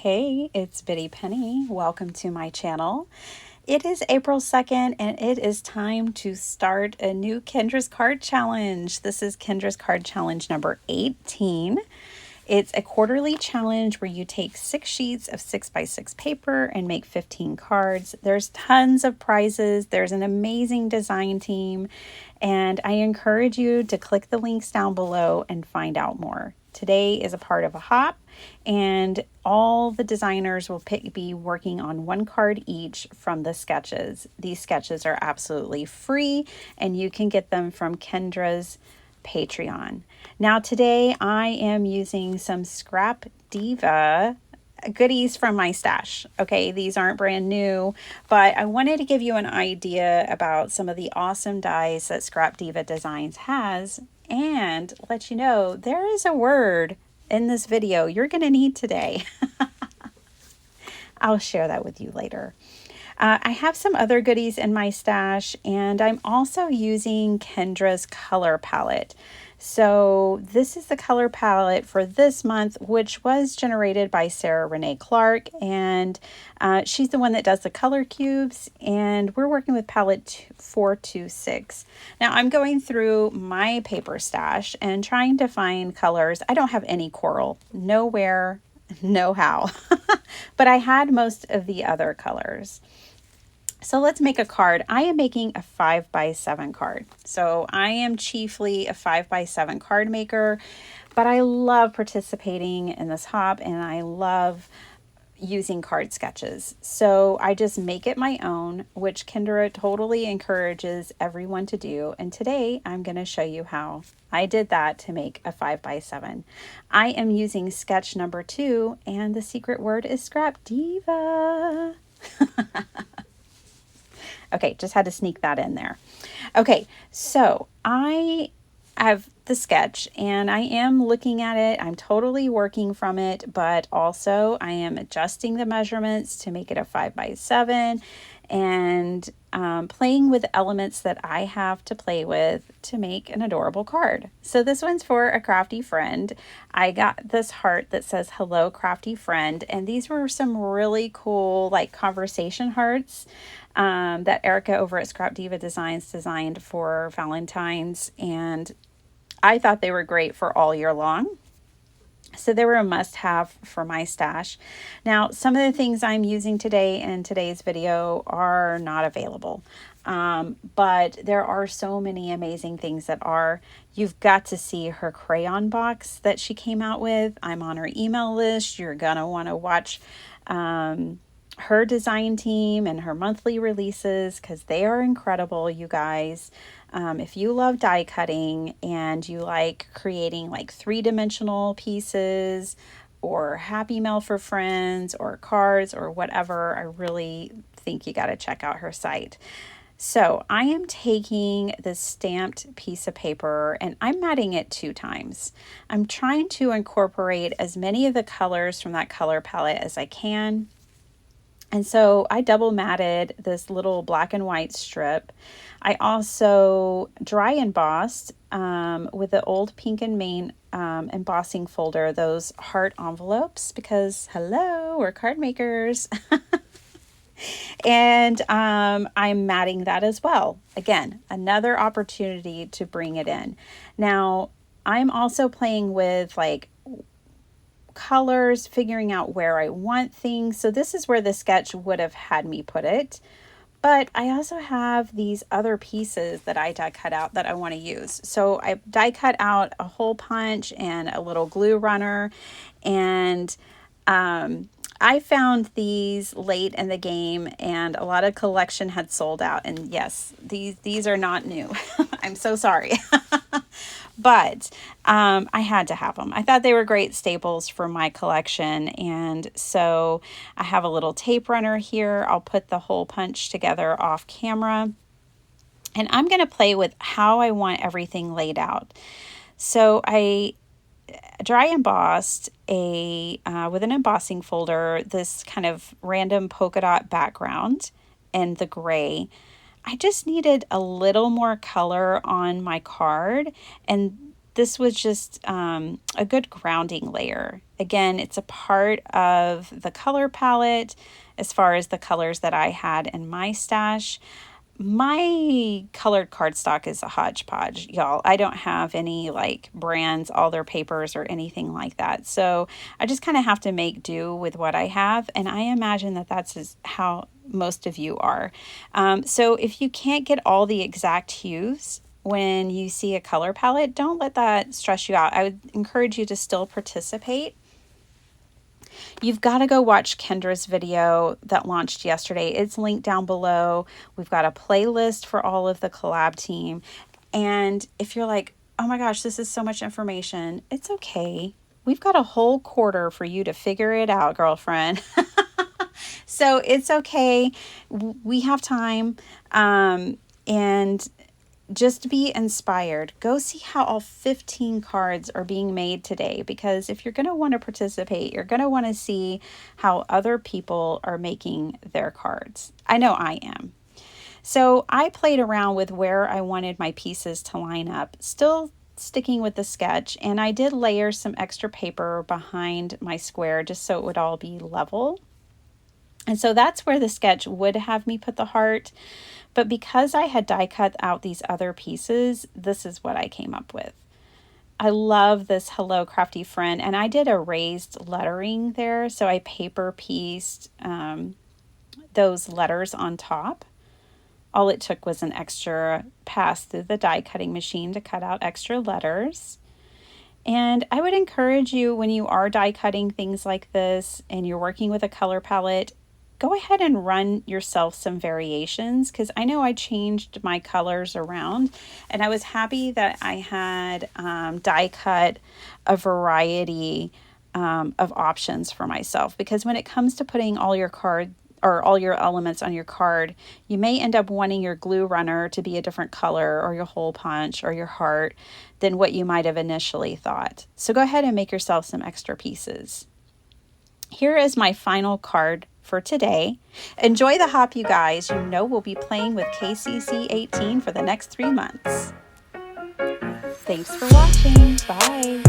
Hey, it's Biddy Penny. Welcome to my channel. It is April 2nd and it is time to start a new Kendra's Card Challenge. This is Kendra's Card Challenge number 18. It's a quarterly challenge where you take 6 sheets of 6x6 paper and make 15 cards. There's tons of prizes. There's an amazing design team, and I encourage you to click the links down below and find out more. Today is a part of a hop, and all the designers will be working on 1 card each from the sketches. These sketches are absolutely free, and you can get them from Kendra's Patreon. Now today I am using some Scrap Diva goodies from my stash. Okay, these aren't brand new, but I wanted to give you an idea about some of the awesome dies that Scrap Diva Designs has and let you know there is a word in this video you're going to need today. I'll share that with you later. I have some other goodies in my stash, and I'm also using Kendra's color palette. So this is the color palette for this month, which was generated by Sarah Renee Clark, and she's the one that does the color cubes, and we're working with palette 426. Now I'm going through my paper stash and trying to find colors. I don't have any coral, nowhere, no how, but I had most of the other colors. So let's make a card. I am making a 5x7 card. So I am chiefly a 5x7 card maker, but I love participating in this hop and I love using card sketches. So I just make it my own, which Kendra totally encourages everyone to do. And today I'm going to show you how I did that to make a 5x7. I am using sketch number 2, and the secret word is Scrap Diva. Okay, just had to sneak that in there. Okay, so I have the sketch and I am looking at it. I'm totally working from it, but also I am adjusting the measurements to make it a 5x7 and playing with elements that I have to play with to make an adorable card. So this one's for a crafty friend. I got this heart that says hello crafty friend, and these were some really cool like conversation hearts that Erica over at Scrap Diva Designs designed for Valentine's, and I thought they were great for all year long. So they were a must-have for my stash. Now, some of the things I'm using today in today's video are not available, but there are so many amazing things that are. You've got to see her crayon box that she came out with. I'm on her email list. You're gonna want to watch her design team and her monthly releases because they are incredible, you guys. If you love die cutting and you like creating like 3-dimensional pieces or Happy Mail for friends or cards or whatever, I really think you got to check out her site. So I am taking this stamped piece of paper and I'm matting it 2 times. I'm trying to incorporate as many of the colors from that color palette as I can. And so I double matted this little black and white strip. I also dry embossed with the old Pink and Main embossing folder, those heart envelopes, because hello, we're card makers. And I'm matting that as well. Again, another opportunity to bring it in. Now, I'm also playing with like colors, figuring out where I want things. So this is where the sketch would have had me put it. But I also have these other pieces that I die cut out that I want to use. So I die cut out a hole punch and a little glue runner. And I found these late in the game and a lot of collection had sold out. And yes, these are not new. I'm so sorry. But I had to have them. I thought they were great staples for my collection. And so I have a little tape runner here. I'll put the hole punch together off camera. And I'm going to play with how I want everything laid out. So I dry embossed with an embossing folder, this kind of random polka dot background and the gray. I just needed a little more color on my card, and this was just a good grounding layer. Again, it's a part of the color palette as far as the colors that I had in my stash. My colored cardstock is a hodgepodge, y'all. I don't have any like brands, all their papers or anything like that. So I just kind of have to make do with what I have. And I imagine that that's how most of you are. So if you can't get all the exact hues when you see a color palette, don't let that stress you out. I would encourage you to still participate. You've got to go watch Kendra's video that launched yesterday. It's linked down below. We've got a playlist for all of the collab team. And if you're like, oh my gosh, this is so much information, it's okay. We've got a whole quarter for you to figure it out, girlfriend. So it's okay. We have time. And just be inspired. Go see how all 15 cards are being made today, because if you're going to want to participate, you're going to want to see how other people are making their cards. I know I am. So I played around with where I wanted my pieces to line up, still sticking with the sketch, and I did layer some extra paper behind my square just so it would all be level. And so that's where the sketch would have me put the heart. But because I had die cut out these other pieces, this is what I came up with. I love this Hello Crafty Friend, and I did a raised lettering there. So I paper pieced those letters on top. All it took was an extra pass through the die cutting machine to cut out extra letters. And I would encourage you, when you are die cutting things like this and you're working with a color palette, go ahead and run yourself some variations, because I know I changed my colors around, and I was happy that I had die cut a variety of options for myself, because when it comes to putting all your card or all your elements on your card, you may end up wanting your glue runner to be a different color, or your hole punch or your heart, than what you might have initially thought. So go ahead and make yourself some extra pieces. Here is my final card for today. Enjoy the hop, you guys. You know we'll be playing with KCC 18 for the next 3 months. Thanks for watching. Bye.